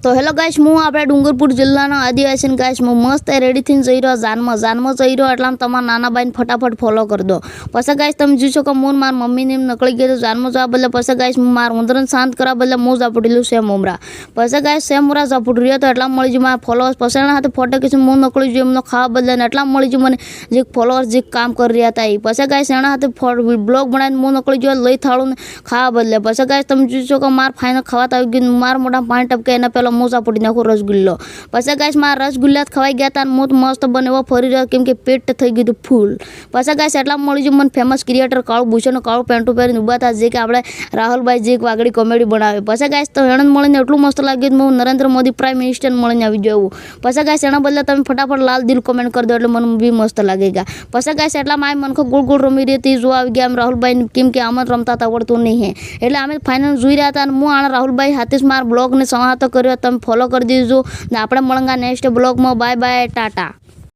तो hello guys હું આપણે ડુંગરપુર જિલ્લાના આદિવાસી ગાઈસ હું મસ્ત રેડી થઈને જઈ રહ્યો જાનમાં જઈ રહ્યો એટલે તમારા નાના ભાઈને ફટાફટ ફોલો કરી દો પછી ગાઈસ તમે જોઈ શકો હું માર મમ્મીને નકળી ગયો જાનમાં જવા બદલે પછી ગાઈસ હું માર ઉંદરને શાંત કરવા બદલે હું ઝાપડેલું સેમ ઉમરા પછી ગાઈસ સેમ ઉમરા ઝાપડી રહ્યો તો એટલા મળી જ મારા ફોલોઅર્સ પછી એના હાથે ફોટો કે હું નકળી જો એમનો ખાવા બદલે ને એટલા મળી જ મને જે ફોલોઅર્સ જે કામ કરી રહ્યા હતા એ પછી ગાઈસ એના હાથે બ્લોગ બનાવીને હું નકળી જો લઈ થાળું ખાવા બદલે પછી ગાઈસ તમે જોઈ શકો માર ફાઇનલ ખાવા આવી ગયું માર મોઢા પાણી ટપકે એના પહેલાં હું ઝાપડી નાખું રસગુલ્લો પછી ગાઈસ મારા રસગુલ્લા ખવાઈ ગયા હતા અને મસ્ત બનેવો ફરી રહ્યો કેમ કે પેટ થઈ ગયું ફૂલ પછી ગાઈસ એટલા મળી જો મને ફેમસ ક્રિએટર કાળું ભૂષણ કાળું પેન્ટું પહેરીને ઊભા હતા જે કે આપણે રાહુલભાઈ જે એક વાગડી કોમેડી બનાવે પછી ગાઈસ તો એણે મળીને એટલું મસ્ત લાગ્યું હું નરેન્દ્ર મોદી પ્રાઇમ મિનિસ્ટર મળીને આવી જવું પછી ગાઈસ એના બદલે તમે ફટાફટ લાલ દિલ કોમેન્ટ કરી દો એટલે મને બી મસ્ત લાગે ગયા પછી ગાઈસ એટલા માય મનખો ગોળ ગોળ રમી રહી હતી જો આવી ગયા આમ રાહુલભાઈ કેમ કે આમ રમતા આવડતું નહીં હે એટલે અમે ફાઇનલ જોઈ રહ્યા હતા અને હું આ રાહુલભાઈ હાથે મારા બ્લોગને સમાપ્ત કર્યો તમે ફોલો કરી દીજો ને આપણે મળંગા નેક્સ્ટ બ્લોગમાં બાય બાય ટાટા।